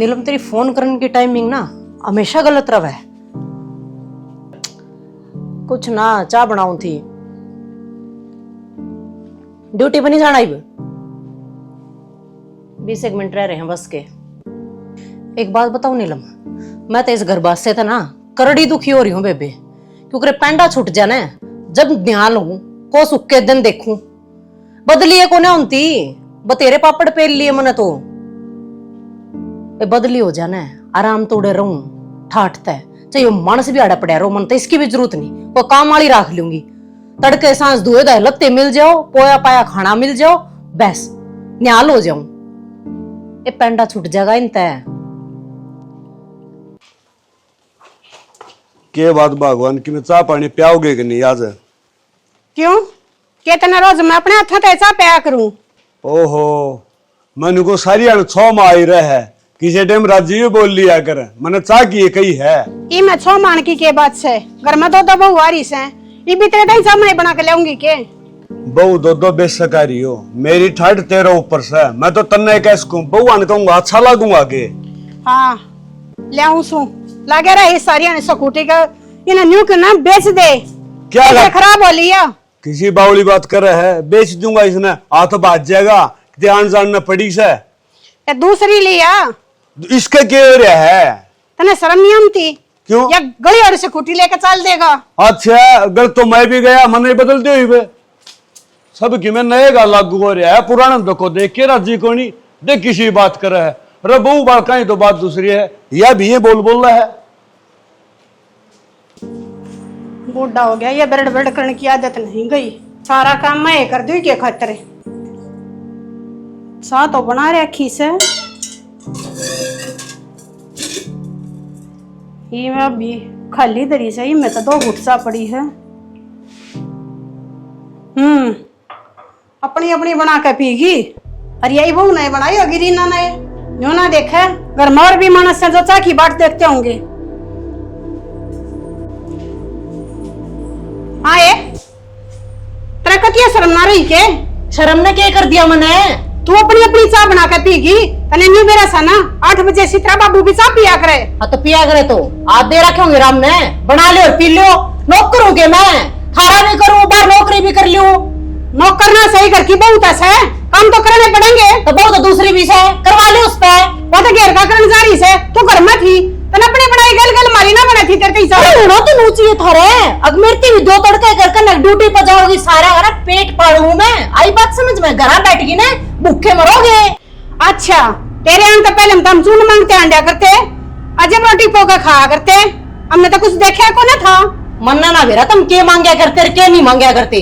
नीलम तेरी फोन करने की टाइमिंग ना हमेशा गलत रहा। कुछ ना चाय बनाऊं थी, ड्यूटी पर नहीं जाना। 20 मिनट रह रहे हैं बस के। एक बात बताऊं नीलम, मैं तो इस घर बात से था ना करड़ी दुखी हो रही हूं बेबे, क्योंकि पेंडा छूट जाना है। जब ध्यान लूं को सुखे दिन देखूं बदली को ना होती बतेरे पापड़ पेल लिए मने तो बदली हो जाना है। आराम तोड़े रहूं ठाटता है, चाहे मानस भी आड़ा पड़ा रो, मन तो इसकी भी जरूरत नहीं, वो काम वाली रख लूंगी। तड़के सांस धोए दाए लत्ते मिल जाओ, पोया पाया खाना मिल जाओ, बस न्याल हो जाऊं। ये पेंडा छूट जाएगा इन तय। के बात भगवान की मैं चाह पानी पियाओगे कि नहीं आज? क्यों? कितना रोज मैं अपने हाथ से चाह पिया करूं? ओहो, मैंने को सारी 6 माह आई रहे है, किसी टाइम राजीव बोल लिया कर, मैंने चाह की कही है। ई मैं 6 मान की बात से घर में दो बहु आ रही से, ई भी तेरे टाइम सामने बना के लाऊंगी के? बहु दो बेसकारी हो, मेरी ठाट तेरे ऊपर से, मैं तो तन्ने कैसे कहूं, बहु आने कहूंगा अच्छा लगूंगा के। हाँ लाऊं सू लागे रही सारी ने स्कूटी का इन्हें न्यू के ना बेच दे। क्या खराब हो लिया? किसी बावली बात कर रहा है, बेच दूंगा इसने, हाथ बाज जाएगा, ध्यान जानना पड़ी से। दूसरी लिया इसका क्या हो रहा है? तने शर्म नहीं आती? क्यों? या गली और स्कूटी लेकर चल देगा? अच्छा गल तो मैं भी गया, मन नहीं बदलते हुए सब कि मैं नए का लागू हो रहा है, पुराना देखो देख के राजी को नहीं देख किसी बात कर रहा है। अरे बहु बात कहीं तो बात दूसरी है, यह भी ये बोल रहा है। बूढ़ा हो गया, ये बरड़ बरड़ करने की आदत नहीं गई, सारा काम मैं कर दूं के खातिर। सा तो बना रखी से ये मैं अभी खाली दरी से ही मैं तो 2 घुटसा पड़ी है। अपनी अपनी बना के पीगी, और यही बहू नहीं बनाई होगी रीना ने, जो ना देखे घर में और भी मानस से जो चाह की बात देखते होंगे। आए तेरा कतिया शर्म ना रही के? शर्म ने क्या कर दिया मने? तू अपनी अपनी चाय बना के पीगी, तने न्यू मेरा सा ना 8 बजे सित्रा बाबू भी चाय पिया करे। हाँ तो पिया करे तो आज दे रखे होंगे राम ने, बना ले और पी लो। नौकर हो गए मैं, थारा भी करूं बार नौकरी भी कर लूं। नौकर ना सही घर की बहुत ऐसा है, काम तो करने पड़ेंगे। तो बहुत तो दूसरी भी है करवा ले उस पे। वो तो घेर का करने जा रही से, तू घर में थी तने अपने बनाई गल गल मारी ना बना थी तेरे कैसा? नो तो नूची है थारे, अब मेरी भी 2 तड़के कर कर ड्यूटी पर जाओगी, सारा घर पेट पाड़ू मैं। आई बात समझ में, घर बैठ गई ना भूखे मरोगे। अच्छा तेरे यहाँ तो पहले हम चून मांगते अंडा करते, अजब रोटी पोका खाया करते, हमने तो कुछ देखा को ना था। मन्ना ना बेरा तुम के मांगया करते के नहीं मांगया करते।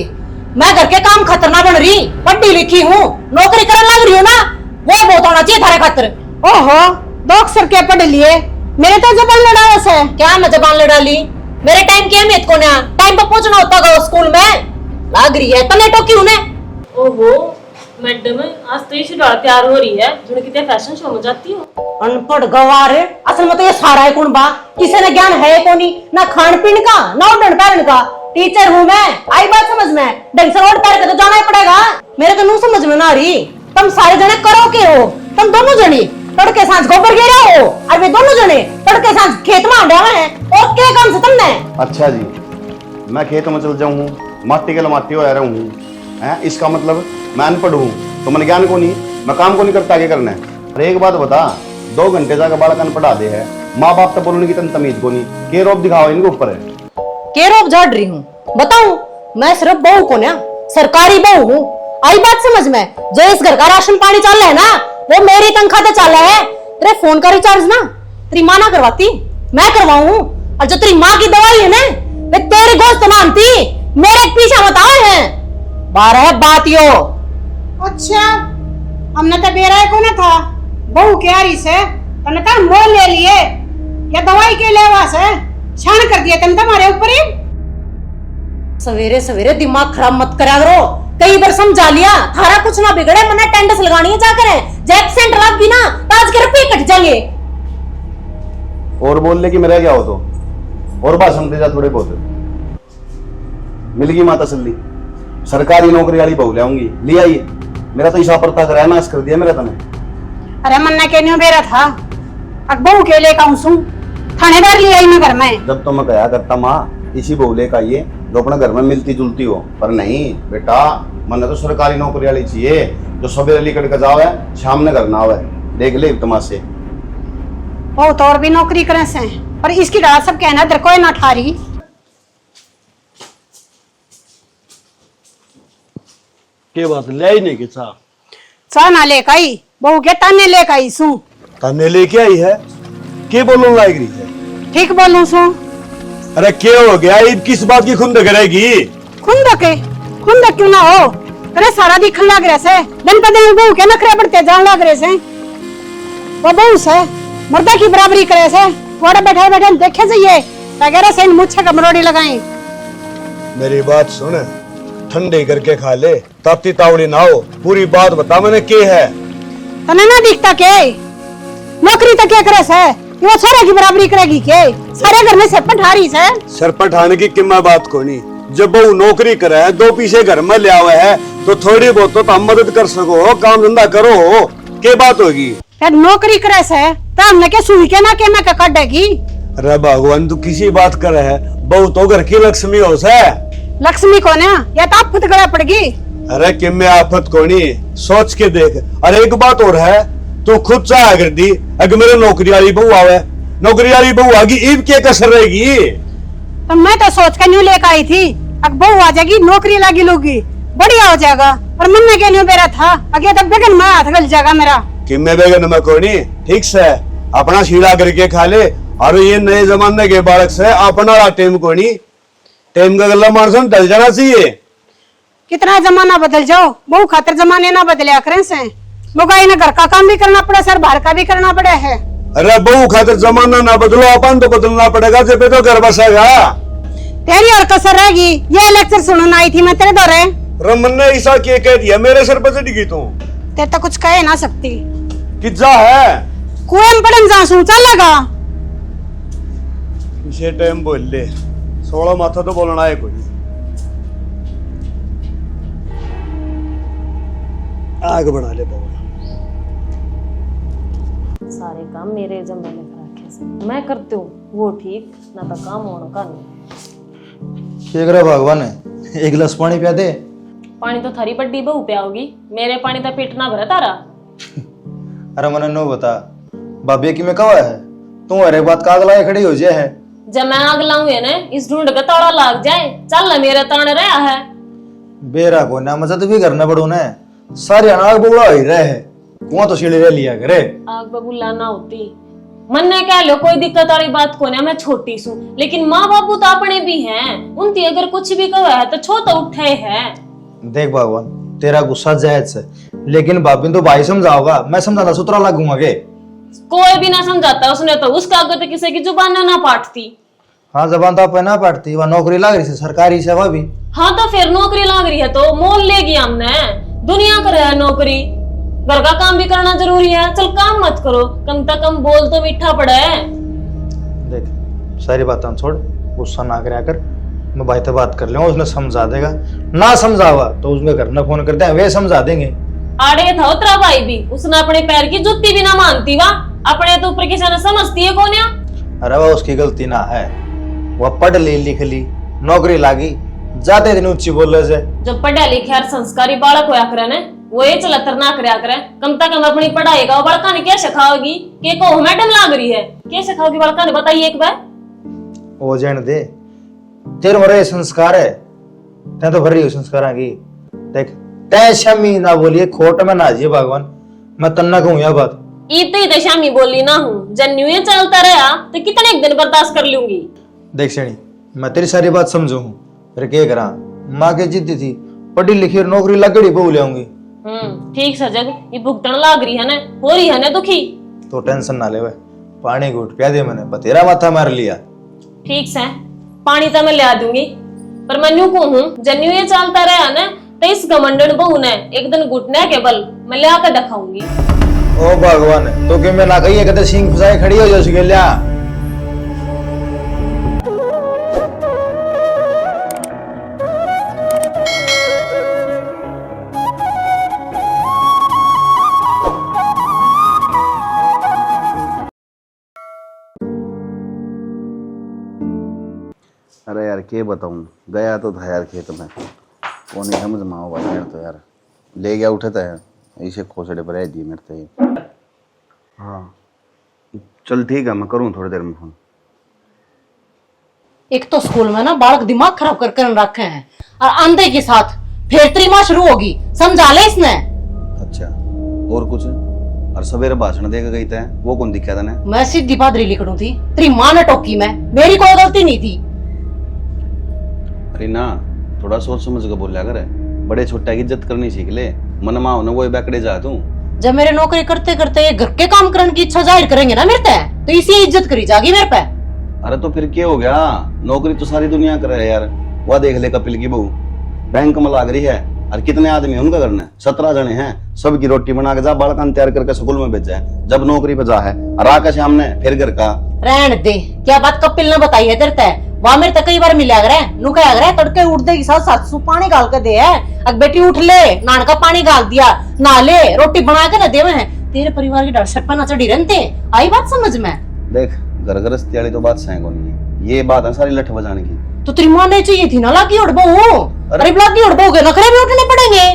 मैं घर के काम खतरना बन रही, पढ़ी लिखी हूँ, नौकरी करने लग रही हूँ ना, वो बहुत होना चाहिए थारे खातिर। ओहो 2 अक्षर के पढ़ लिए, मेरे तो जबान लड़ा से। क्या मैं जबान लड़ा ली? मेरे टाइम की अहमियत को ना टाइम पर पहुंचना होता है स्कूल में, लग रही है तने टोकी उन्हें। ओहो मैडम आज तो ये शिड्यूल तैयार हो रही है, जो कितने फैशन शो में जाती हो। अनपढ़ गवार, असल में तो ये सारा है कौन बा, किसी ने ज्ञान है कोनी, ना खान पीन का ना उड़न पैरन का। टीचर हूँ मैं, आई बात समझ में, ढंग से रोड पैर के तो जाना ही पड़ेगा। मेरे तो नू समझ में ना रही, तुम सारे जने करो के हो, तुम दोनों जनी तड़के सांझ गोबर गिरा हो, और वे दोनों जने तड़के सांझ खेत में आंडा है, और क्या काम से तुमने? अच्छा जी, मैं खेत में चल जाऊँ, माटी के लमाटी हो रहा हूँ, इसका मतलब मैं अनपढ़ हूँ, तो मैंने ज्ञान को नहीं, मैं काम को नहीं करता, आगे करना है। अरे एक बात बता, 2 घंटे जाकर बालक पढ़ा दे है, माँ बाप तो बोलने की तन तमीज को नहीं, के रोब दिखाओ इनके ऊपर है। के रोब झाड़ रही हूँ बताऊं? मैं सिर्फ बहू को ना, सरकारी बहू हूँ, आई बात समझ में। जो इस घर का राशन पानी चल रहा है ना, वो मेरी तनख्वाह से चल रहा है। तेरे फोन का रिचार्ज ना तेरी माँ ना करवाती, मैं करवाऊं, और जो तेरी माँ की दवाई है ना, वे तेरे गोश्त ना आती, मेरे पीछे मत आए हैं। 12 बातियों। अच्छा हमने तो बेरा को ना था, बहू के आ रही से तने तो मोल ले लिए, या दवाई के लेवा से छान कर दिया तने तुम्हारे ऊपर ही। सवेरे सवेरे दिमाग खराब मत करा करो, कई बार समझा लिया, थारा कुछ ना बिगड़े, मना टेंडस लगानी है जाकर है, जैक सेंटर आप भी ना ताज के रुपये कट जाएंगे। और बोल ले कि मेरा क्या हो तो, और भाषण दे जा थोड़े बहुत, मिलगी माता सल्ली, सरकारी नौकरी वाली बहू ले आऊंगी, ले आइए। मेरा तो ईशा पर तक रहना कर दिया मेरा तने। अरे मन्ना के न्यू बेरा था, अब बहू के लेकर आऊं सू थानेदार ले आई मैं घर में। जब तो मैं कहा करता माँ इसी बोले का ये जो अपने घर में मिलती जुलती हो, पर नहीं बेटा, मैंने तो सरकारी नौकरी वाली चाहिए जो सवेरे लिकड़ के जाओ है शाम ने घर ना आवे। देख ले तमाशे। बहू तो और भी नौकरी करे से, और इसकी रात सब कहना दर कोई ना ठारी। के बात ले ही नहीं कि चाह चाह ना लेकर आई, बहू के ताने लेकर आई सू। तने लेके आई है, के बोलने लायक रही है? ठीक बोलूं सू। अरे क्या हो गया, ईद किस बात की खुंद करेगी? खुंद क्यों ना हो, अरे सारा दिखन लग रहे से, दिन पे दिन बहू के नखरे बढ़ते जान लग रहे से। वो बहू से मर्दा की बराबरी करे से, थोड़े बैठे बैठे देखे जाइए वगैरह से मुझे कमरोड़ी लगाई। मेरी बात सुन, ठंडे करके खा ले, ताती तावड़ी ना हो, पूरी बात बता मैंने के है। तने ना दिखता के नौकरी तो क्या करे से, वो छोरे की बराबरी करेगी के? सारे घर में से पठारी से। सर पठाने की किम्मा बात को नहीं, जब बहू नौकरी करे है, दो पीछे घर में ले आवे है, तो थोड़ी बहुत तो हम मदद कर सको, काम धंधा करो, के बात होगी? यार नौकरी करे से तो हमने के सुई के ना के मैं काटेगी। अरे भगवान तू किसी बात करे है, बहू तो घर की लक्ष्मी हो से। लक्ष्मी कौन है, या तो आप खुद गड़ा पड़गी। अरे किम्मे आफत को नहीं, सोच के देख। अरे एक बात और है, तू खुद चाह कर दी अगर मेरे नौकरी वाली बहू आवे, नौकरी वाली बहू आगी, ईद के कसर रहेगी? तो मैं तो सोच कर न्यू लेकर आई थी, अब बहू आ जाएगी नौकरी लगी लोगी बढ़िया हो जाएगा, और मन में क्या न्यू मेरा था अगे तब बेगन में हाथ गल जाएगा मेरा। किम्मे बेगन में कोनी, ठीक से अपना शीला करके खा ले, और ये नए जमाने के बालक से अपना टेम कोनी, टेम का गला मानसन ढल जाना चाहिए। कितना जमाना बदल जाओ, बहू खातिर जमाने ना बदले करें से, मुगाई ने घर का काम भी करना पड़े सर, बाहर का भी करना पड़े है। अरे बहू खातिर जमाना ना बदलो, अपन तो बदलना पड़ेगा, जब तो घर बसेगा। तेरी और कसर रहेगी, ये लेक्चर सुनने आई थी मैं तेरे दौरे। रमन ने ऐसा क्या कह दिया, मेरे सर पर चढ़ी तू? तेरे तो कुछ कहे ना सकती, किज्जा है कुएं में पड़न जा सू चल लगा। इसे टाइम बोल ले, 16 माथा तो बोलना है कोई। आग बढ़ा ले बहू। सारे काम मेरे जब मैंने रखे से मैं करती हूँ, वो ठीक ना तो काम होना का नहीं। क्या करे भगवान है, एक गिलास पानी पिया दे। पानी तो थारी बड्डी बहू पियाओगी, मेरे पानी तो पेट ना भरा तारा। अरे मने नो बता, भाभी की में कवा है, तू अरे बात का अगला खड़ी हो जाए है। जब मैं आग लाऊं है ना, इस ढूंढ का ताड़ा लाग जाए, चल ना मेरे तान रहा है। बेरा को ना मजा तो भी करना पड़ो ना, सारे अनाग बुला ही रहे है, कुआं तो सीढ़ी ले लिया करे। आग बबूला ना होती, मन ने कह लो कोई दिक्कत वाली बात को ना, मैं छोटी सू, लेकिन माँ बापू तो अपने भी हैं, उनकी अगर कुछ भी कहा है तो छोटा उठे है। देख भगवान, तेरा गुस्सा जायज है, लेकिन भाभी तो भाई समझाओगा, मैं समझाना सुतरा लगूंगा के? कोई भी ना समझाता, उसने तो उसका आगे तो किसी की जुबान ना पाटती। हाँ जबान तो आप ना पाटती, वह नौकरी लग रही है सरकारी सेवा भी। हाँ तो फिर नौकरी लग रही है तो मोल लेगी हमने, दुनिया कर है नौकरी, घर का काम भी करना जरूरी है, चल काम मत करो, कम से कम बोल तो मीठा पड़ा है। देख सारी बात हम छोड़, गुस्सा ना कराया कर, मैं भाई से बात कर लूंगा, उसने समझा देगा, ना समझावा तो उसमें घर ना फोन करते हैं, वे समझा देंगे। आड़े था उतरा भाई भी, उसने अपने पैर की जुत्ती भी ना मानती वा, अपने तो ऊपर किसी ने समझती है कौन? अरे वह उसकी गलती ना है, वह पढ़ ली लिख ली, नौकरी लागी, जाते दिन ऊंची बोले से। जो पढ़ा लिखा और संस्कारी बालक होया करे ने, वो ये चलतर ना करया करे, कम से कम अपनी पढ़ाई का बड़का ने क्या सिखाओगी, के को मैडम लाग रही है, क्या सिखाओगी बड़का ने, बताइए एक बार। वो जान दे, तेरे मरे संस्कार है, तै तो भर रही हो संस्कार की। देख तै शमी ना बोलिए, खोट में ना जी भगवान, मैं तन्ना कहूँ यह बात। इतनी तो शामी बोली ना हूँ, जब न्यू चलता रहा तो कितने दिन बर्दाश्त कर लूंगी। देख सैनी, मैं तेरी सारी बात समझू हूँ, फिर क्या करा, माँ की जिद्दी थी, पढ़ी लिखी और नौकरी लगड़ी बहू ले आऊंगी। ठीक सजग, ये भुगतन लाग रही है ना, हो रही है ना दुखी। तो टेंशन ना ले, वे पानी घूट पिया दे, मैंने बतेरा माथा मार लिया। ठीक से पानी तो मैं लिया दूंगी, पर मैं न्यू कहूँ जब न्यू ये चलता रहा ना, तो इस घमंडन बहू ने एक दिन घुटने के बल मैं लिया कर दिखाऊंगी। ओ भगवान, तो कि मैं ना कही कहते सिंह फसाए खड़ी हो जाए लिया। अरे यार के बताऊं, गया तो था यार खेत में, कौन नहीं समझ माओ बात यार, तो यार ले गया उठे था ऐसे खोसड़े पर दिए मेरे तो ये। हाँ चल ठीक है, मैं करूँ थोड़ी देर में फोन। एक तो स्कूल में ना बालक दिमाग खराब कर रखे हैं, और अंधे के साथ फिर त्रिमा शुरू होगी, समझा ले इसने। अच्छा और कुछ? और सवेरे भाषण देकर गई थे, वो कौन दिखा था? मैं सीधी पादरी लिखूं थी, तेरी माँ ने टोकी मैं, मेरी कोई गलती नहीं थी। अरे ना थोड़ा सोच समझ कर बोलिया करे, बड़े छोटे की इज्जत करनी सीख ले, मन माओ ना वो बैकड़े जा तू। जब मेरे नौकरी करते करते ये घर के काम करने की इच्छा जाहिर करेंगे ना मेरे पे, तो इसी इज्जत करी जागी मेरे पे। अरे तो फिर क्या हो गया, नौकरी तो सारी दुनिया करे है यार। वह देख ले कपिल की बहू बैंक में लाग रही है, और कितने आदमी है उनका करना है, 17 जने हैं, सबकी रोटी बना के जा बालकान तैयार करके स्कूल में भेजा है, जब नौकरी पे जा है, और आके सामने फिर घर का। रहने दे, क्या बात कपिल ने बताई है तेरे तय? वहां मेरे तक कई बार मिला करे, नु क्या करे, तड़के उठते के साथ 700 पानी गाल के दे है, अब बेटी उठ ले, नान का पानी गाल दिया, नहा ले, रोटी बना के ना दे में, तेरे परिवार की डर सपा ना चढ़ी रहते, आई बात समझ में? देख घर गृहस्थी वाली तो बात सही नहीं है, ये बात है सारी लठ बजाने की। तो तेरी मां ने चाहिए थी ना लागी उड़बो, अरे लागी उड़बो के नखरे भी उठने पड़ेंगे।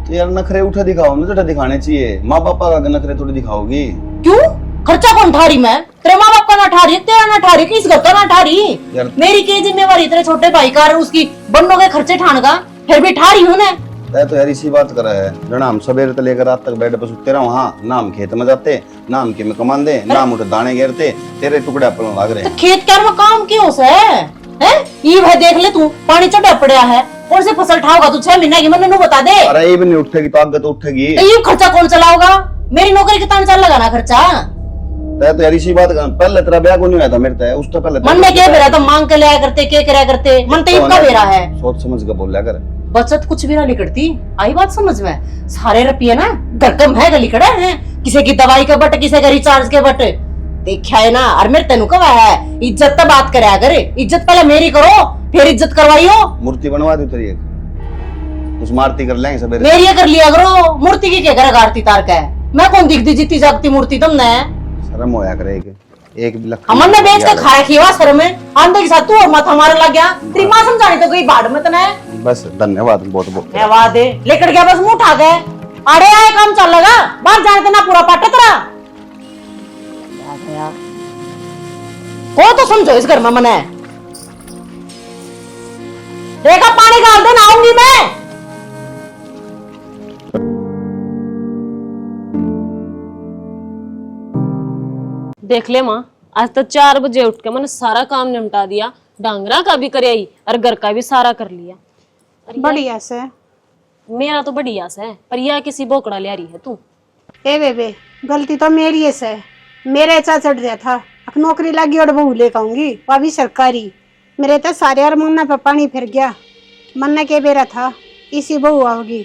तो यार नखरे उठा दिखाओ ना, तो दिखाने चाहिए, माँ पापा का नखरे थोड़ी दिखाओगी। क्यों? खर्चा कौन ठारी? मैं तेरे माँ बाप का ना ठारी, तेरा ना ठारी, किस घर का ना ठारी? मेरी क्या जिम्मेवारी तेरे छोटे भाई का और उसकी बन्नों के खर्चे ठान का, फिर भी ठारी हूं ना। तो यार इसी बात कर रहा है, जना हम सवेरे से लेकर रात तक बेड पे सुते रहो, हाँ ना हम खेत में जाते, ना हम के में कमांदे, ना हम उठे दाने घेरते, तेरे टुकड़े अपन लाग रहे हैं। तो खेत क्या में काम क्यों से है? ये भाई देख ले तू, पानी चढ़ा पड़ा है, कौन से फसल ठाओगा तू 6 महीने की? मैंने नु बता दे। अरे ये भी नहीं उठेगी तो आगे तो उठेगी। तो ये खर्चा कौन चलाओगा? मेरी नौकरी के तान चल लगाना खर्चा। तो यार इसी बात का पहले तेरा ब्याह को नहीं हुआ था मेरे तो, उस तो पहले मन में क्या बेरा, तो मांग के लिया करते, क्या कराया करते, मन तो इनका बेरा है। सोच समझ के बोल कर, बचत कुछ भी ना निकलती, आई बात समझ में? सारे रुपये ना गरकम है गली कड़ा है, किसी की दवाई का बट, किसी का रिचार्ज के बट, देखा है ना। और मेरे तेनू कहा है इज्जत तो बात कराया करे, इज्जत पहले मेरी करो फिर इज्जत करवाइयो। मूर्ति बनवा दी तेरी एक, कुछ मारती कर लेंगे सवेरे। मेरी कर लिया करो, मूर्ति की क्या करेगा आरती तार का है? मैं कौन दिखती जीती जागती मूर्ति तुमने? शर्म होया करे एक भी लख हमन ने बेच के खाया खीवा सर में, आंधे के साथ तू और माथा मारने लग गया। तेरी मां समझानी तो गई बाढ़ में तने। बस धन्यवाद बहुत बहुत। धन्यवाद दे, लेकर गया बस मुंह उठा गए, अरे आए काम चल लगा, बाहर जाने देना पूरा पाटे तेरा। को तो समझो इस घर में मने, देखा पानी डाल देना, आऊंगी मैं। देख ले माँ, आज तो 4 बजे उठ के मैंने सारा काम निपटा दिया, डांगरा का भी कर आई और घर का भी सारा कर लिया। बढ़िया से। मेरा तो बढ़िया से है, पर यह किसी बोकड़ा ले रही है तू। ए बेबे गलती तो मेरी है से, मेरे ऐसा चढ़ गया था, अब नौकरी लगी और बहू लेकर आऊंगी, वो भी सरकारी। मेरे तो सारे और मुन्ना पे पानी फिर गया, मन ने के बेरा था इसी बहू आओगी,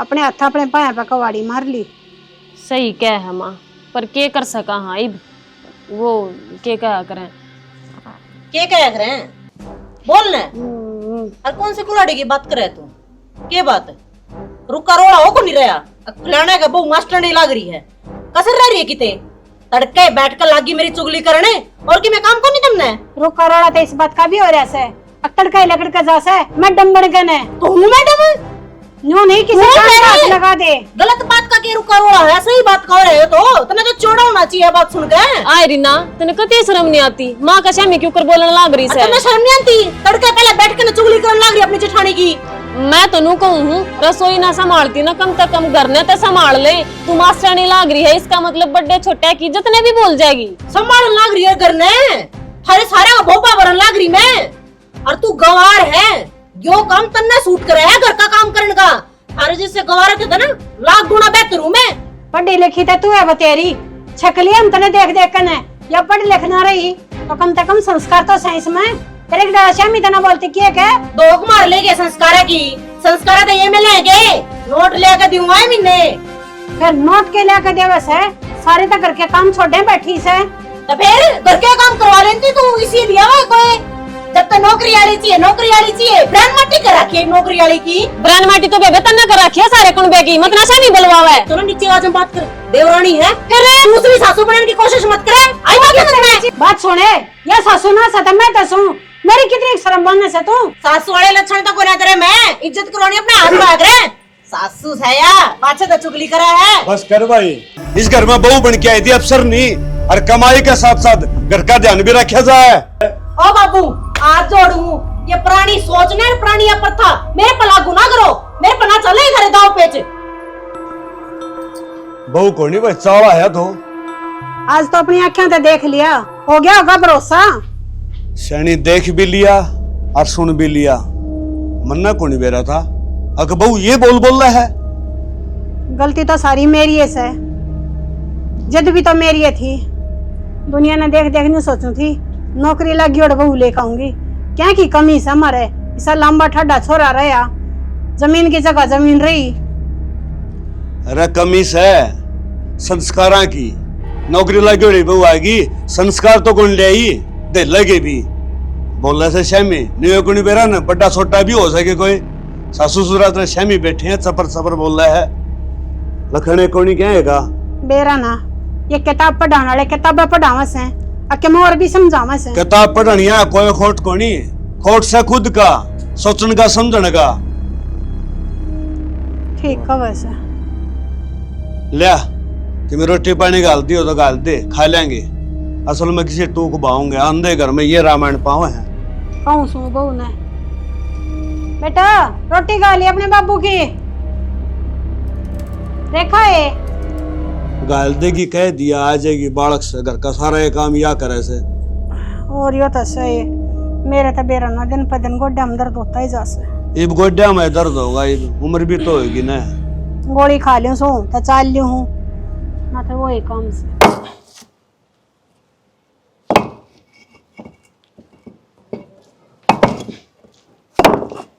अपने हाथ अपने पाया पे कवाड़ी मार ली। सही क्या है माँ, पर के कर सका? हाँ इब वो के क्या करें, क्या कह रहे हैं? बोल ना। और कौन सी कुलाड़ी की बात करे तू? क्या बात है? रुका रोड़ा हो को नहीं रहा, खिलाने का बहु मास्टर नहीं लग रही है, कसर रह रही है किते, तड़के बैठ कर लागी मेरी चुगली करने, और कि मैं काम को नहीं तुमने? रुका रोड़ा तो इस बात का भी हो रहा है, अक्कड़ का लकड़ का जा से मैडम बन गए ने। तो हूँ मैडम, न्यू नहीं किसी का हाथ लगा दे। गलत बात का के रुका रोड़ा है, सही बात कह रहे हो तो तने तो चौड़ा होना चाहिए बात सुन के। आय रीना, तने कते शर्म नहीं आती? माँ का शामी क्यों कर बोलने लाग रही है? तुम्हें शर्म नहीं आती? तड़के पहले बैठ के चुगली करने लग रही अपनी जेठानी की। मैं तो नू कहूँ हूँ, रसोई ना संभालती ना, कम से कम घर ने तो संभाल ले। तू मास्टर नहीं लाग रही है, इसका मतलब बड़े छोटे की इज्जत ने भी भूल जाएगी। संभाल लाग रही है घर ने, थारे सारे का भोपा भरन लाग रही मैं, और तू गवार है, जो काम तन्ने सूट करे है घर का काम करने का, अरे जिससे गवार के ना लाख गुना बेहतर हूँ मैं। पढ़ी लिखी तो तू है बतेरी, छकली हम तने देख देख कर या पढ़ लिखना रही तो कम से कम संस्कार तो साइंस में तेरे शामी तना बोलती क्या क्या दोग मार लेगे संस्कार की, संस्कार तो ये में लेंगे, नोट लेकर दूंगा मैंने। फिर नोट के लेकर देवस है, सारे तो घर के काम छोड़े बैठी से, तो फिर घर के काम करवा लेती तू, इसीलिए है कोई जब तक नौकरी वाली चाहिए, नौकरी वाली चाहिए, ब्रांड माटी कर रखी है नौकरी वाली की। ब्रांड माटी तो बेबे तन्ने कर रखी है सारे कुनबे की, मत नशा नहीं बलवावा है। तो ना नीचे आवाज में बात कर, देवरानी है, फिर दूसरी सासू बनने की कोशिश मत करे। आई बात समझ में? बात सुने, या सासू ना सता मैं तो सुन, मेरी कितनी शर्म बनने से तू सासू वाले लक्षण तो कोना तेरे मैं इज्जत करोनी अपने हाथ में आकर सासू है या पाछे तो चुगली करा है। बस कर भाई, इस घर में बहू बन के आई थी, अफसर नहीं। और कमाई के साथ साथ घर का ध्यान भी रखा जाए। ओ बाबू आज जोड़ू ये पुरानी सोच ने पुरानी ये प्रथा मेरे पर लागू ना करो, मेरे पर ना चले घर दाव पेच। बहू को नहीं भाई चावा है तो आज तो अपनी आंखें से देख लिया, हो गया होगा भरोसा। शनि देख भी लिया और सुन भी लिया, मन्ना को नहीं बेरा था। अगर बहू ये बोल रहा है, गलती तो सारी मेरी है से, जिद भी तो मेरी है थी। दुनिया ने देख देख नहीं सोचू थी नौकरी लगी और बहू लेकर आऊंगी। क्या की कमी से हमारे ऐसा लंबा ठड्डा छोरा रहा, जमीन की जगह जमीन रही। अरे कमी से संस्कारा की नौकरी लगी हुई बहू आएगी, संस्कार तो कौन ले आई दे लगे भी बोलने से शमी नहीं को नहीं बेरा ना, बड़ा छोटा भी हो सके कोई। सासू ससुराल तो शमी बैठे हैं, सपर सपर बोल रहा है, लखने को नहीं कहेगा बेरा ना ये किताब पढ़ाने वाले किताबें पढ़ावा से अके मैं और भी समझावा से। किताब पढ़निया कोई खोट को नहीं, खोट से खुद का सोचने का समझने का। ठीक है वैसे लिया तुम्हें रोटी पानी गाल दी हो तो गाल दे, खा लेंगे। असल में किसी टूक बाऊंगे, अंधे घर में ये रामायण पावे हैं। कहूँ सू बहू ने बेटा रोटी खा ली अपने बाबू की, देखा है गाल देगी कह दिया आ जाएगी, बालक से घर का सारा ये काम या करे से। और यो तो सही मेरे तो बेरा ना दिन पर दिन गोड्डा में दर्द होता ही जासे। इब गोड्या में दर्द होगा, इब उम्र भी तो होगी ना। गोली खा लियो सो तो चाल लियो हूँ ना तो वही काम से।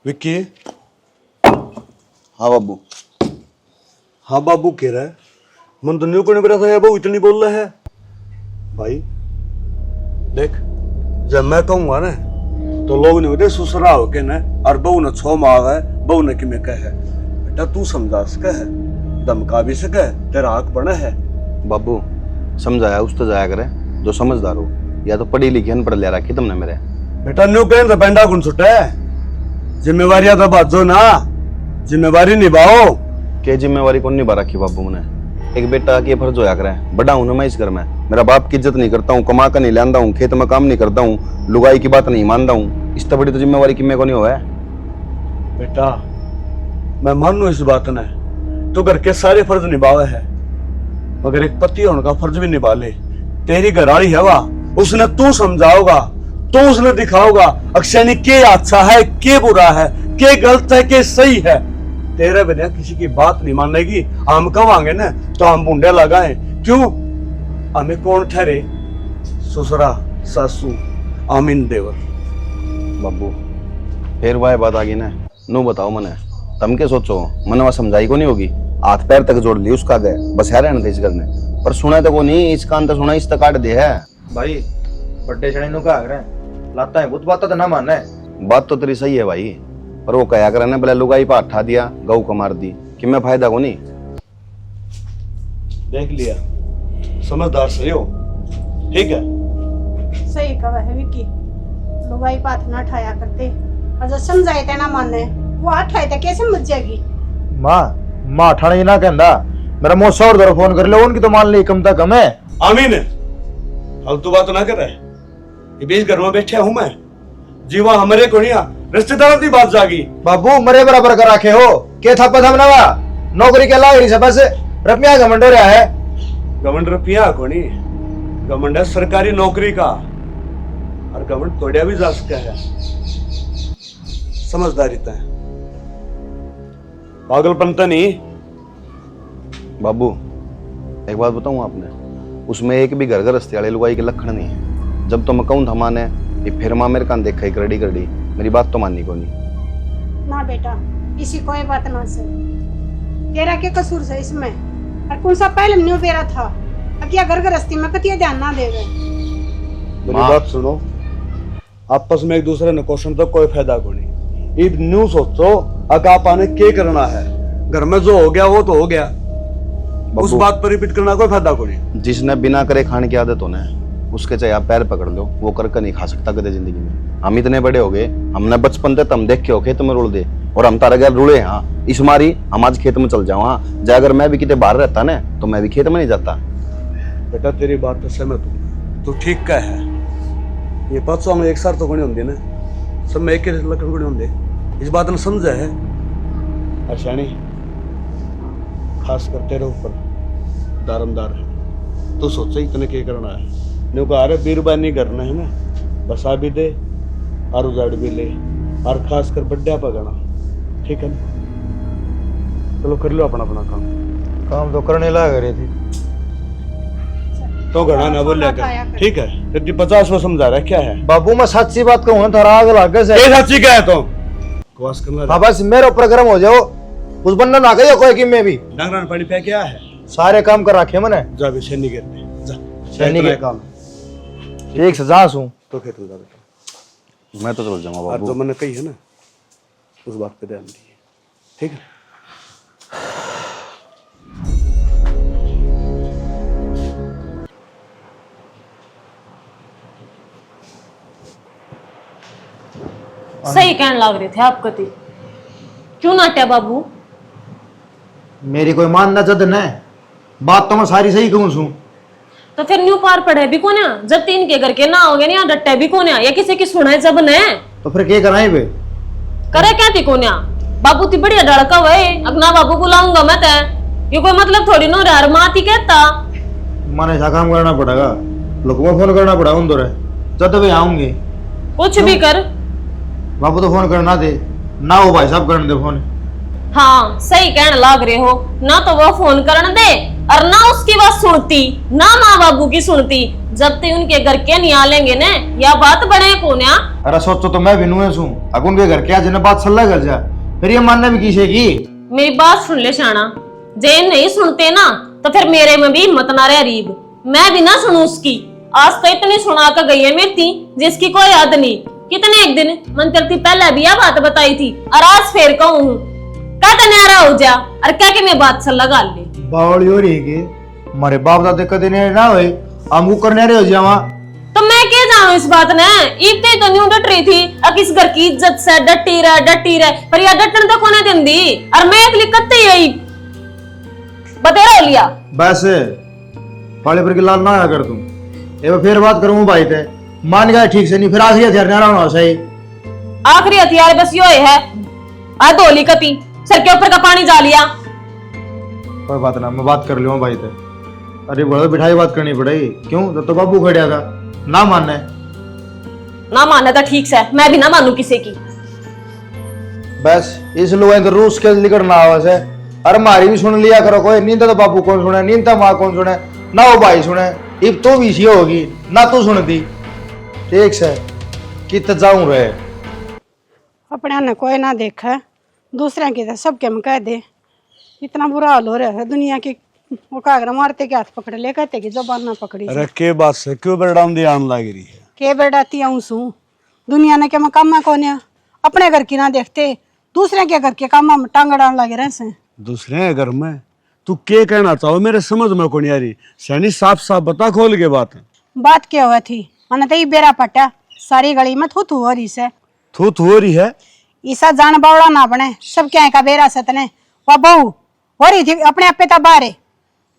विक्की। हाँ बाबू। हाँ बाबू कह रहा है, मन तो न्यू को नहीं था बाबू इतनी बोल रहा है। भाई देख जब मैं कहूंगा ना तो लोग नहीं होते सुसरा हो के ना, और बहू ने छो मांगा है, बहू ने कि मैं कहे बेटा तू समझा सके है, धमका भी सके, तेरा हक बना है। बाबू समझाया उस तो जाया करे जो समझदार हो, या तो पढ़ी लिखी अनपढ़ ले रखी तुमने मेरे। बेटा न्यू कहें तो बेंडा गुण छुटे, जिम्मेवारियां तो बाजो ना, जिम्मेवारी निभाओ। के जिम्मेवारी कौन निभा रखी बाबू ने? एक बेटा की फर्ज होया करे, बड़ा हूं ना मैं इस घर में, मेरा बाप की इज्जत नहीं करता हूँ, कमा कर नहीं लांदा हूँ, खेत में काम नहीं करता हूँ, लुगाई की बात नहीं मानता हूँ, इस तो बड़ी तो जिम्मेवारी की मैं को नहीं हुआ है। बेटा मैं मानू इस बात ने, तो घर के सारे फर्ज निभावे है, मगर एक पति होने का फर्ज भी निभा ले। तेरी घराड़ी है वा, उसने तू समझाओगा, तो उसने दिखाओगा अक्षय ने के अच्छा है, के बुरा है, के गलत है, के सही है। तेरे बिना किसी की बात नहीं मानेगी। हम कमांगे ना तो हम बुंडे लगाए, क्यों? हमें कौन ठहरे? ससुरा सासू आमीन देवर। बाबू फिर वह बात आ गई ना, नो बताओ मने तम के सोचो, मनवा समझाई को नहीं होगी, हाथ पैर तक जोड़ ली उसका गए, बस है रहने दे इस घर ने, पर सुना तो को नहीं, इस कान तो सुना इस तक काट दे है। भाई बड्डे छड़े नु का करे लाता है बुत बात तो ना माने। बात तो तेरी सही है भाई, पर वो कया करे ना भले लुगाई पर हटा दिया, गऊ को मार दी, कि मैं फायदा को नहीं। देख लिया, समझदार सही हो, ठीक है। सही कहा है विकी, लुगाई पाथ ना ठाया करते, और जो समझाए थे ना माने वो हाथ ठाए थे कैसे मच जाएगी। माँ ठाणे ही ना कहंदा, मेरा मुंह सौर दर फोन कर लो, उनकी तो मान ली कम तक कम है। आमीन फालतू बात ना कर रहे, ये बीच घर में बैठे हूं मैं, जीवा हमारे को नहीं, रिश्तेदारों की बात जागी। बाबू मरे बराबर कर रखे हो, के था पता नवा नौकरी के लायरी से बस रुपया घमंड हो रहा है। घमंड रुपया को नहीं, घमंड है सरकारी नौकरी का, और घमंड तोड़िया भी जा सकता है। समझदारी है, पागलपन तो नहीं। बाबू एक बात बताऊं आपने, उसमें एक भी घर गृहस्थी वाले लुगाई के लक्षण नहीं है। जब तो मैं कहूं था माने, ये फिर मां मेरे कान देखा करड़ी करड़ी, मेरी बात तो माननी को नहीं। ना बेटा इसी कोई बात ना से, तेरा क्या कसूर है इसमें? और कौन सा पहले न्यू बेरा था, अकिया घर गृहस्थी में कतिया ध्यान ना देवे। मेरी बात सुनो, आपस में एक दूसरे ने क्वेश्चन तो कोई फायदा को नहीं। इब न्यू सोचो अगर आपने क्या करना है, घर में जो हो गया वो तो हो गया, उस बात पर रिपीट करना कोई फायदा को नहीं। जिसने बिना करे खाने की आदत होना है, उसके चाहे आप पैर पकड़ लो, वो करके नहीं खा सकता कदे जिंदगी में। हम इतने बड़े हो गए, हमने बचपन से तम देख के हो खेत में रुल दे, और हम तारा गैर रुले। हाँ इस मारी हम आज खेत में चल जाओ। हाँ जा, अगर मैं भी कितने बाहर रहता ना तो मैं भी खेत में नहीं जाता। बेटा तेरी बात तो सहमत हूँ, तू ठीक का है। ये परसों हम एक साथ तो कोनी होंगे ना, सब में एक लकड़ कोनी होंगे, इस बात ने समझा है। अशानी खास कर तेरे ऊपर दारमदार है, तू सोचा इतने क्या करना है। न्यू कहा अरे बीरबान नहीं करना है ना, बसा भी दे और उजाड़ भी ले, और खास कर बड्डा पकड़ना, ठीक है ना। चलो कर लो अपना अपना काम तो करने लग रही थी तो घड़ा ना बोलिया कर, ठीक है। तेरी 50 वो समझा रहा है क्या है। बाबू मैं सच्ची बात कहूँ थारा आग लागे से। ये सच्ची क्या है तो बकवास करना। हाँ बस मेरे ऊपर गर्म हो जाओ, उस बंदा ना कहियो कोई कि मैं भी डंगरा पानी पे क्या है, सारे काम कर रखे मैंने। जा भी सैनी करते जा, सैनी सैनी के काम एक से जा सूं तो खेत में जा बेटा। मैं तो चल जाऊंगा और जो बाबू। मैंने कही है ना उस बात पे ध्यान दिए, ठीक है। सही कहने लग रहे थे आप कति, क्यों नाट्या बाबू? मेरी कोई मानना जद न बात तो मैं सारी सही कहूँ सूं। तो फिर न्यू पार पढ़े भी कोने, जब तीन के घर के ना होगे ना डट्टे भी कोने, या किसी की सुनाए जब ने तो फिर क्या कराए बे? करे क्या थी कोने? बाबू थी बढ़िया डड़का हुए, अपना बाबू को लाऊंगा मैं तय, ये कोई मतलब थोड़ी नो यार माती कहता। माने ऐसा काम करना पड़ेगा, लोगों को फोन करना पड़ेगा उन दो जब वे आऊंगे। कुछ भी कर, बाबू तो फोन करना दे ना, वो भाई साहब करने दे फोन। हाँ सही कहने लग रहे हो, ना तो वो फोन करने दे और ना उसकी बात सुनती, ना माँ बाबू की सुनती। जब तक उनके घर के नहीं आ लेंगे ने, या बात बने कोन्या। अरे सोचो तो मैं भी नुए सूं, अगर उनके घर के आज ने बात सल्ला कर जा, फिर ये मानने भी किसे की। मेरी बात सुन ले शाना, जे नहीं सुनते ना तो फिर मेरे में भी हिम्मत ना रहे रीब, मैं भी ना सुनू उसकी। आज तो इतनी सुना कर गई है मेरी जिसकी कोई याद नहीं। कितने एक दिन मंत्र थी पहले भी यह बात बताई थी, और आज फिर कहूँ हूँ कहते न्यारा हो जा, और क्या कि मैं बात से लगा ले। बावली हो रही है कि मारे बाप दादे कदे ने ना होए, हम करने रहे हो जावा। तो मैं क्या जानू इस बात ने, इतने तो न्यू डट रही थी, अब इस घर की इज्जत से डटी रहे, पर यह डटन तो कोने दिन दी, और मैं एक लिखते यही बतेरा हो लिया। बस पाले पर के लाल ना आया कर तुम, ये फिर बात करूँ भाई ते मान गया ठीक से नहीं, फिर आखिरी हथियार ना होना सही। आखिरी हथियार बस यो है, आ धोली कपी सर के ऊपर का पानी जा लिया। कोई बात ना, मैं बात कर लूँ भाई ते। अरे बड़ा बिठाई बात करनी पड़ेगी, क्यों तो बाबू खड़िया था ना मानने। ना मानना तो ठीक से, मैं भी ना मानू किसी की। बस इस लोग रूस के लिखड़ ना आवाज है। अरे मारी भी सुन लिया करो, कोई नींद तो बाबू कौन सुने, नींद तो माँ कौन सुने, ना वो भाई सुने, इब तो भी सी होगी ना तू सुनती। ठीक से कित जाऊं रहे अपने ने कोई ना देखा, दूसरे की तो सबके हम कह दे। इतना बुरा हाल हो रहा है दुनिया की, वो कागरा मारते के हाथ पकड़ ले, कहते कि जबान ना पकड़ी। अरे के बात से क्यों बरडाम दी आन लग रही है। के बेड़ाती आऊं सू, दुनिया ने क्या मैं काम कौन, अपने घर की ना देखते, दूसरे के घर के काम में टांग डाल लगे रहे से। दूसरे घर में तू क्या कहना चाहो, मेरे समझ में कौन आ रही। सैनी साफ साफ बता खोल के बात। बात क्या हुआ थी, मैंने तो ये बेरा पटा सारी गली में थू हो रही से। थू हो रही है, ईसा जान बावड़ा ना बने, सब क्या का बेरा सतने वह बहू हो रही थी अपने आप पे तब बारे,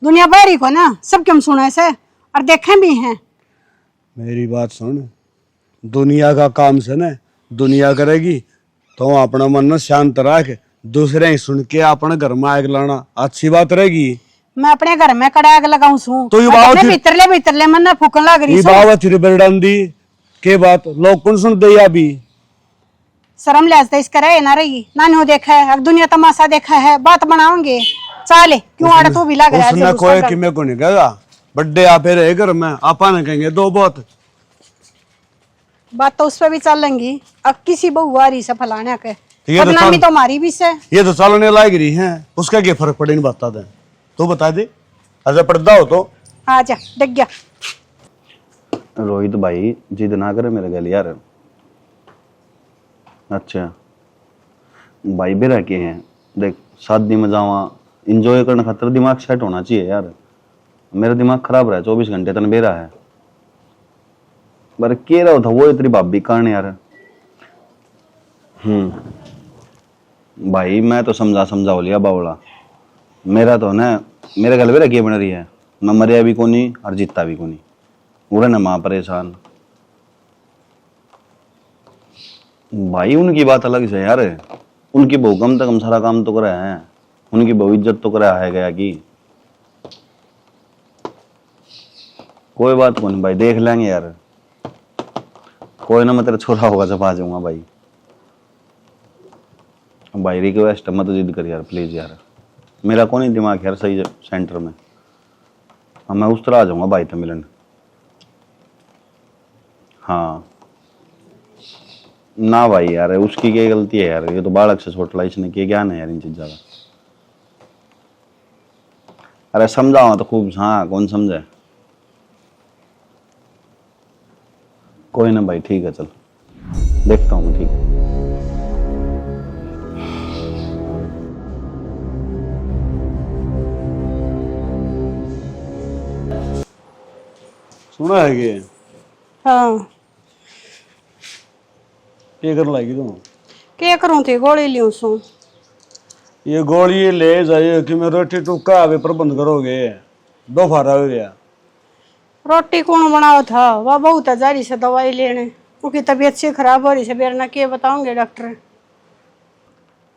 दुनिया बाहरी को ना सब क्यों सुने से और देखे भी हैं। मेरी बात सुन, दुनिया का काम से ना दुनिया करेगी, तो अपना मन न शांत रख, दूसरे ही सुन के अपने घर में आग लाना अच्छी बात रहेगी। मैं अपने घर में कड़ा आग लगाऊं सू, तो ये बात भीतरले मन ना फूकन लग रही ये बात थी बरडाम दी के बात लोग कौन सुन दे या भी। शर्म लिहाज तो इसका रहे ना रही, नानी देखा है, अब दुनिया तमाशा देखा है, बात बनाओगे चाले क्यों आड़ तू भी लग रहा उसने कोई कि मैं को नहीं कहेगा बड्डे आप रहे घर में, आपा ने कहेंगे दो बहुत बात तो उस पर भी चल लेंगी। अब किसी बहु आ रही से फलाने के ये तो बदनामी तो हमारी भी से। ये तो चलने लायक रही है, उसका क्या फर्क पड़े नहीं बता दे, तो बता दे अगर पर्दा हो तो। आजा डग गया रोहित भाई जिद ना करे मेरे गल यार। अच्छा भाई बेरा के हैं देख, शादी में जावा इंजॉय करने खातर दिमाग सेट होना चाहिए यार। मेरा दिमाग खराब रहा है 24 घंटे तन बेरा है। पर के रहा था वो तेरी भाभी कहाँ यार। भाई मैं तो समझा हो लिया बावला। मेरा तो ना मेरे घर में रखिए बन रही है, मैं मरिया भी को नहीं और जीता भी को नहीं, उड़े ना माँ परेशान। भाई उनकी बात अलग से यार, उनकी बहू कम से कम सारा काम तो करा है, उनकी बहू इज्जत तो करा है गया कि। कोई बात को नहीं भाई, देख लेंगे यार, कोई ना मैं तेरा छोरा होगा जब आ जाऊंगा भाई। भाई रिक्वेस्ट मत जिद कर यार प्लीज यार, मेरा कौन ही दिमाग यार सही सेंटर में। अब मैं उस तरह आ जाऊंगा भाई तो मिलन। हाँ ना भाई यार, उसकी क्या गलती है यार, ये तो बालक से छोटला, इसने किया ज्ञान है यार इन चीज ज्यादा। अरे समझाओ तो खूब, हाँ कौन समझे। कोई ना भाई ठीक है, चल देखता हूँ मैं, ठीक है। सुना है कि हाँ ये कर लाएगी तुम। क्या करूँ थी गोली लियो सो। ये गोली ले जाइए कि मैं रोटी टुक्का अभी प्रबंध करोगे, दो फारा हो गया। रोटी कौन बनाओ था, वह बहुत जारी से दवाई लेने, उनकी तबीयत से खराब हो रही है, बेरना के बताओगे डॉक्टर।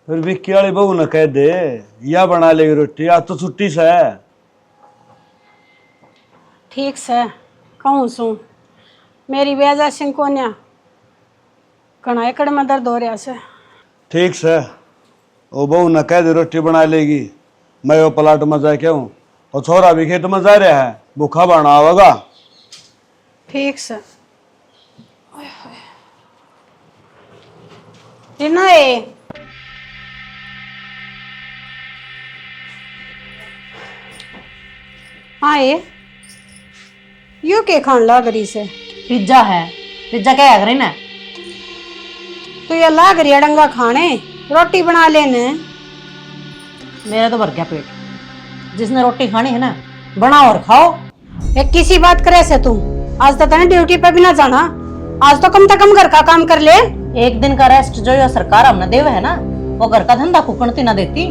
फिर विक्की वाली बहू न कह दे या बना लेगी रोटी, आज तो छुट्टी से है। ठीक से कहूँ सू, मेरी वजह से कोन्या कना एकड़ में दर्द हो रहा से। ठीक से वो बहू न कह दे रोटी बना लेगी, मैं वो प्लाट में जा के हूँ, और छोरा भी खेत में जा रहा है, भूखा बना होगा। ठीक से है हाँ यू के खान लाग रही से। पिज्जा है, पिज्जा क्या है ना। तो ये लाग रही अड़ंगा खाने, रोटी बना लेने। मेरा तो भर गया पेट, जिसने रोटी खानी है ना बनाओ और खाओ। एक किसी बात करे से तुम, आज तो तने ड्यूटी पे भी ना जाना, आज तो कम से कम घर का काम कर ले। एक दिन का रेस्ट जो ये सरकार हमने देवे है ना, वो घर का धंधा कुकणती ना देती,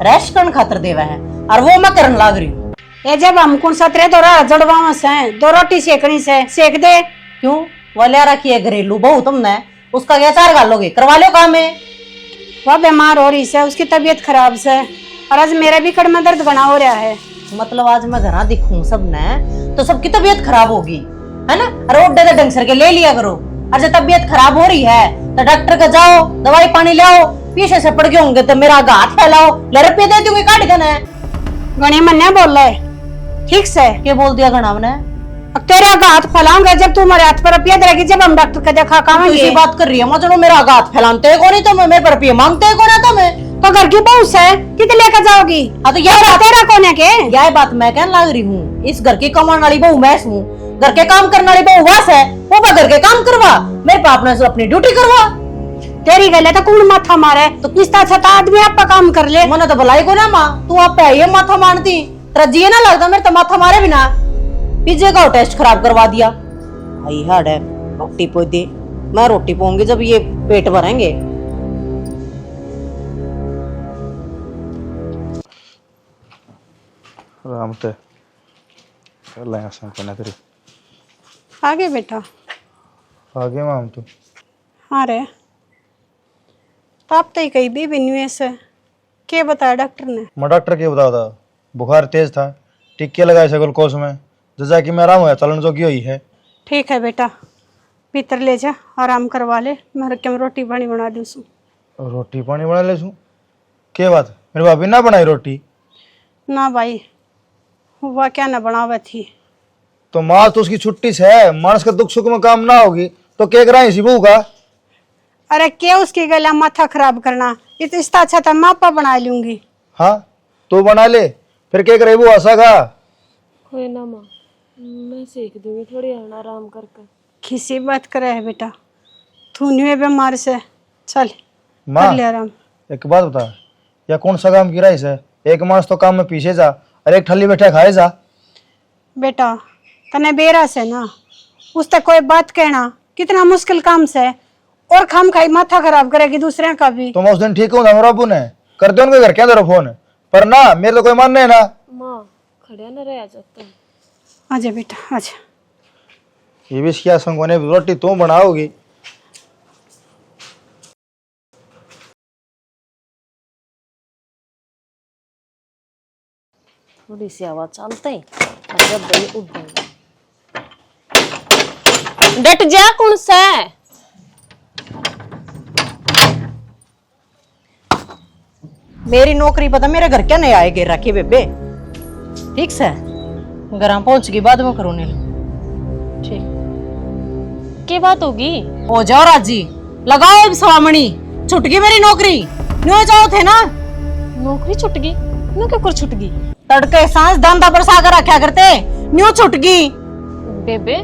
रेस्ट करने खातर देवे है, और वो मैं करने लाग रही हूँ। ये जब हम कौन सतरे तो जड़वा से दो रोटी सेकनी से सेक दे। क्यों वो ले रखी है घरेलू बहू तुमने, उसका क्या चार गालोगे, करवा लो काम है। वह बीमार हो रही से, उसकी तबीयत खराब से, और आज मेरा भी कड़ में दर्द बना हो रहा है। मतलब आज मैं घर दिखूं सबने तो सबकी तबीयत खराब होगी है ना। रोड ढंग सर के ले लिया करो, और जब तबीयत खराब हो रही है तो डॉक्टर का जाओ, दवाई पानी लाओ, पीछे से पड़ गए होंगे तो मेरा हाथ फैलाओ, ले रुपये दे दूंगी काट देना है। गणी मन्या बोल रहा है ठीक से। क्या बोल दिया गणाव ने? तेरे हाथ फैलाऊंगा जब तुम्हारे हाथ पर रुपया देगी, जब हम डॉक्टर का देखा कामेंगे। इसी बात कर रही है मजनू, मेरा हाथ फैलाते को नहीं तो मेरे पर रुपये मांगते को ना तुम्हें। तो घर की बहू से कितने लेकर जाओगी? हाँ तो यह बात तेरा कौन है के? यह बात मैं कहने लग रही हूँ, इस घर की कमाने वाली बहू मैं हूँ, घर के काम करने वाली बहू वास है, वो घर के काम करवा, मेरे पाप ने अपनी ड्यूटी करवा। तेरी गले तो कौन माथा मारे, तो किस्ता छता आदमी आपका काम कर ले। मैंने तो भलाई को ना माँ, तू आप पे ये माथा मारती, तेरा जी ना लगता मेरे तो माथा मारे बिना। पिज्जे का टेस्ट खराब करवा दिया। आई हार्ड है, रोटी पोई दे, मैं रोटी पोंगी जब ये पेट भरेंगे। राम ते कर लेंगे संपन्न तेरी आगे बेटा आगे माम तू। हाँ रे ताप तो कहीं भी बिन्वे से क्या बताया डॉक्टर ने? मैं डॉक्टर के बताओ था, बुखार तेज था, टिक्के लगाए से ग्लूकोज में, जैसा कि मैं आराम हुआ चलन जोगी हुई है। ठीक है बेटा, भीतर ले जा, आराम करवा ले, मैं रख के रोटी पानी बना दूँ। रोटी पानी बना ले के बात, मेरी भाभी ना बनाई रोटी? ना भाई हुआ क्या ना बनावा थी। तो माँ तो उसकी छुट्टी से है, मानस का दुख सुख में काम ना होगी तो क्या कराई इसी बहू का? अरे क्या उसकी गला माथा खराब करना, इतना अच्छा था मैं आपा बना लूंगी। हाँ तू बना ले, फिर क्या करे वो आशा का? कोई ना माँ, मैं सीख दूंगी थोड़ी आराम करके। किसी बात करे है बेटा, तू नहीं बीमार से, चल माँ कर ले आराम। एक बात बता, या कौन सा काम की राइस है? एक मानस तो काम में पीछे जा और एक ठल्ली बैठा खाए जा। बेटा तने बेरा से ना उस तक कोई बात कहना कितना मुश्किल काम से और खाम खाई माथा खराब करेगी दूसरे का भी। तुम उस दिन ठीक हूँ मेरा अबू ने कर दो उनके घर क्या दो फोन पर ना मेरे तो कोई मानने है ना। माँ खड़े न रह जाते। आजा बेटा आजा। ये भी क्या संगोने रोटी तुम बनाओगी। थोड़ी सी आवाज चलते ही अरे बड़ी उठ गई। डट जा कौन सा मेरी नौकरी पता मेरे घर क्या नहीं आए गिर रखी बेबे। ठीक से घर पहुंच गई बाद में करूँ ठीक। क्या बात होगी? हो जाओ राजी लगाओ अब स्वामणी छुट गई मेरी नौकरी। न्यू जाओ थे ना नौकरी छुट गई? न्यू क्यों कर छुट गई? तड़के सांस धंधा बरसा कर रखा करते न्यू छुट गई। बेबे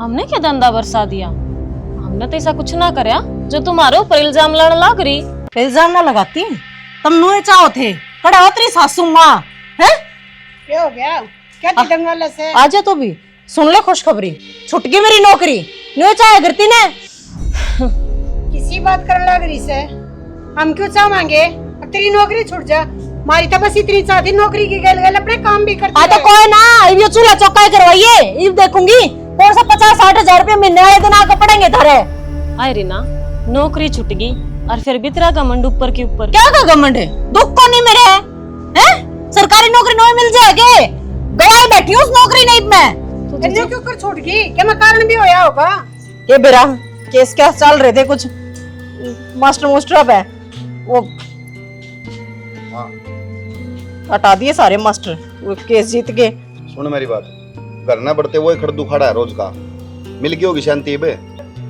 हमने क्या धंधा बरसा दिया? हमने तो ऐसा कुछ ना करया जो तुम्हारे ऊपर इल्जाम लाने लग रही। इल्जाम ना लगाती तुम नुए चाहो थे कड़ा उतरी सासू माँ है। क्या हो गया क्या दंगल से? आजा तो भी सुन ले खुशखबरी छुट गई मेरी नौकरी। नुए चाहे करती ने किसी बात कर लग रही से हम क्यों चाहेंगे तेरी नौकरी छूट जा। मारी तो बस इतनी चाहती नौकरी की गल गल अपने काम भी करती। तो कोई ना ये चूल्हा चौका करवाइए ये देखूंगी कौन सा 50-60 हजार रुपये महीने वाले दिन आकर पड़ेंगे थारे। आय रीना नौकरी छुट गई और फिर भी तेरा घमंड ऊपर के ऊपर। क्या का घमंड है? दुख को नहीं मेरे है सरकारी नौकरी नहीं मिल जाएगी गवाई बैठी हूँ उस नौकरी नहीं मैं। तो क्यों कर छूट गई क्या मैं कारण भी होया होगा? ये बेरा केस क्या चल रहे थे कुछ मास्टर अब है वो हटा दिए सारे मास्टर वो केस जीत के। सुन मेरी बात घर ना बढ़ते वो खड़दू खड़ा है रोज का मिल गई होगी शांति बे।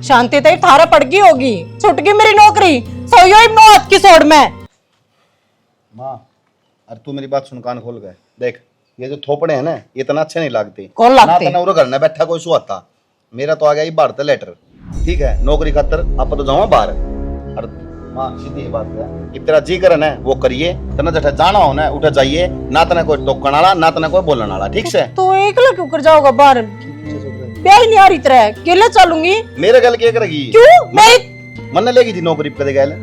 शांति तो थारा पड़ गई होगी छुट गई मेरी नौकरी सोई हुई मौत की सोड़ में। माँ अरे तू मेरी बात सुन कान खोल गए देख ये जो थोपड़े हैं ना ये इतना अच्छे नहीं लगते। कौन लगते? ना घर में बैठा कोई सुहाता मेरा तो आ गया बाहर था लेटर ठीक है नौकरी खातर आप तो जाओ बाहर। और माँ सीधी बात है कि तेरा जी करे ना वो करिए तना जठा जाना हो ना उठा जाइए ना तना कोई टोकन वाला ना तना कोई बोलने वाला ठीक से। तो एकला क्यों कर जाओगा बाहर ब्याह ही नहीं आ रही तरह अकेले चलूंगी। मेरे गल क्या करेगी? क्यों मेरी मन लेगी थी नौकरी पे गल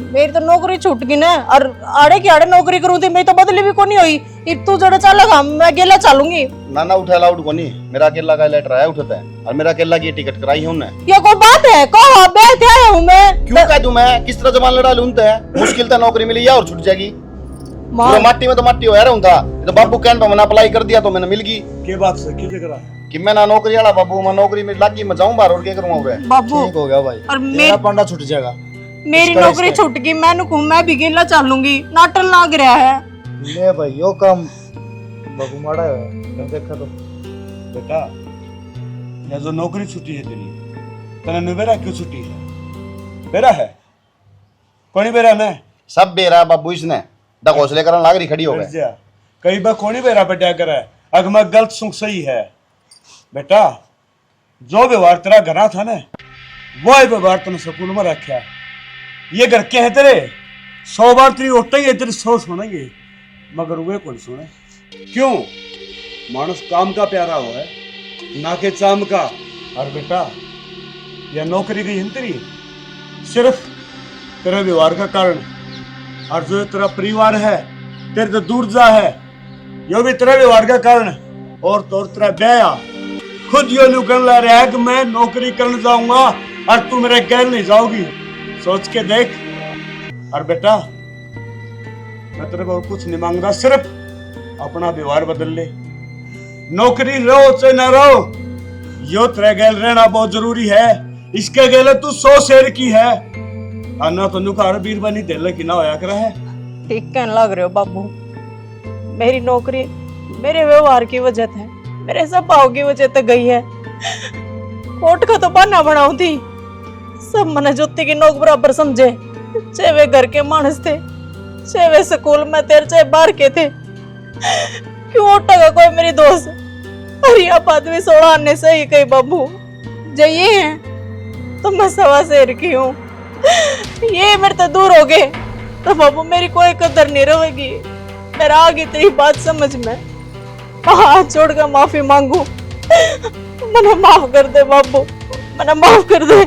मेरी तो नौकरी छूट गई ना और आड़े की आड़े नौकरी करूँ थी मेरी तो बदली भी कोनी हुई तू जड़े चलेगा मैं अकेला चलूंगी। ना ना उठा लाउड को नहीं मेरा अकेला का लेटर आया उठता है और मेरा अकेला की टिकट कराई है उन्हें। ये कोई बात है कहो बैठ आया हूँ मैं। क्यों कह दूं मैं किस तरह जबान लड़ा लूं है मुश्किल था नौकरी मिली या और छूट जाएगी। पूरा माटी में तो माटी हो रहा था तो बाबू कहन पे मैंने अप्लाई कर दिया तो मैंने मिल गई। के बात से किसे करा कि मैं ना नौकरी वाला बाबू मैं नौकरी में लगी मैं जाऊं बाहर और क्या करूंगा उरे। बाबू ठीक हो गया भाई और मेरा पांडा छूट जाएगा। मेरी नौकरी छूट गई मैं भी अकेला चलूंगी नाटन लग रहा है। ले भाई यो काम बाबू माड़ा है देखा तो बेटा ये जो नौकरी छुट्टी है तेरी तने नुबेरा क्यों छुट्टी है? बेरा है कौन बेरा मैं सब बेरा बाबू इसने डकोसले करन लाग रही खड़ी हो गए कई बार कौन बेरा बेटा करे अगर मैं गलत सुन सही है बेटा जो व्यवहार तेरा घरा था ना वो व्यवहार तने स्कूल में रखा ये घर के है तेरे 100 बार तेरी उठते ही तेरे 100 सुनेंगे मगर वे कौन सुने। क्यों मानस काम का प्यारा हो है ना के चाम का। और बेटा यह नौकरी की हिंतरी सिर्फ तेरे व्यवहार का कारण और जो तेरा परिवार है तेरे तो दूर जा है यो भी तेरा व्यवहार का कारण और तो तेरा ब्याह खुद यो लुकन ला रहा है कि मैं नौकरी करने जाऊंगा और तू मेरे गैर नहीं जाओगी सोच के देख। और बेटा मैं तेरे को कुछ नहीं मांगता सिर्फ अपना व्यवहार बदल ले नौकरी रहो चाहे ना रहो यो तेरे गैल रहना बहुत जरूरी है। इसके गैले तू 100 शेर की है ना तो नुकार बीर बनी दिल की ना होया कर है। ठीक कहने लग रहे हो बाबू मेरी नौकरी मेरे व्यवहार की वजह से मेरे स्वभाव की वजह से गई है। कोर्ट का तो बहाना बनाऊ थी सब मने ज्योति की नौक बराबर समझे चाहे वे घर के मानस थे चाहे वे स्कूल में तेरे चाहे बाहर के थे। क्यों उठेगा कोई मेरी दोस्त और यह बात भी 16 आने से ही कही बाबू जो ये है तो मैं 1.25 शेर की हूँ ये मेरे तो दूर हो गए तो बाबू मेरी कोई कदर नहीं रहेगी। मेरा आगे तेरी बात समझ में हाथ जोड़ कर माफी मांगू मने माफ कर दे बाबू, मने माफ कर दे।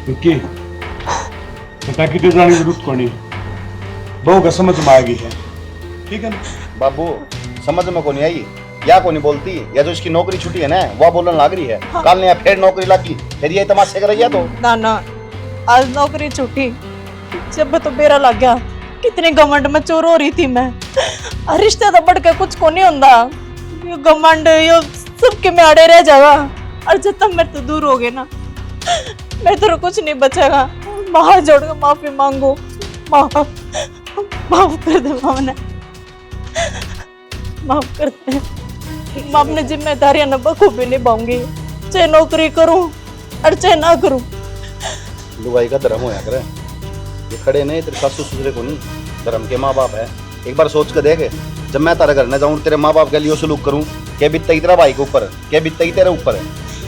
विक्की बेटा की जाने की जरूरत कोनी, बहू का समझ में आ गई है, ठीक है ना? बाबू समझ में को नहीं आई या को नहीं बोलती, या जो इसकी नौकरी छुट्टी है ना वो बोलने लग रही है। कल ने फिर नौकरी लगी, फिर ये तमाशे कर रही है। तो ना ना, आज नौकरी छुट्टी, जब तो बेरा लग गया। कितने घमंड में चोर हो रही थी मैं। रिश्ते तो बढ़ के कुछ को नहीं होता, ये घमंड ये सबके में अड़े रह जाएगा। और जब तक मेरे तो दूर हो गए ना, मेरे तो कुछ नहीं बचेगा। माँ जोड़ के माफी मांगो, माफ कर दे माँ, ने माफ कर दे। मैं अपनी जिम्मेदारियां न बखूबी निभाऊंगी, चाहे नौकरी करूं और चाहे ना करूं। लुगाई का धर्म होया करे, ये खड़े नहीं तेरे सासू ससुरे को नहीं, धर्म के माँ बाप है। एक बार सोच के देख, जब मैं तारे घर न जाऊं तेरे माँ बाप के लिए सलूक करूं, क्या बीतता तेरा भाई के ऊपर, क्या बीतता तेरे ऊपर है।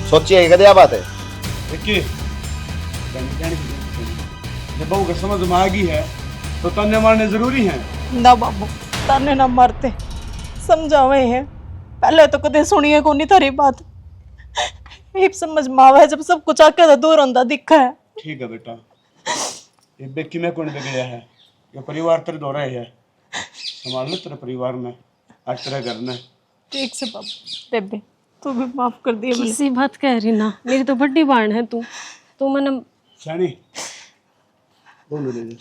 सोचिए क्या बात है। विक्की जब बहू का समझ में आ गई है तो ताने मारने जरूरी है ना बाबू, ताने ना मारते, समझावे हैं। पहले तो कदे सुनिए को नहीं थारी बात, एक समझ में आवे जब सब कुछ आके तो दूर होंदा दिखा है। ठीक है बेटा, ये बेकी में कौन बिगड़या है, ये परिवार तेरे दो रहे है, संभाल ले तेरे परिवार में, आज तेरे घर में। ठीक से बाबू, बेबे तू भी माफ कर दिए मुझे। किसी बात कह रही ना, मेरी तो बड़ी बहन है तू मैंने शानी बोलो ले जा।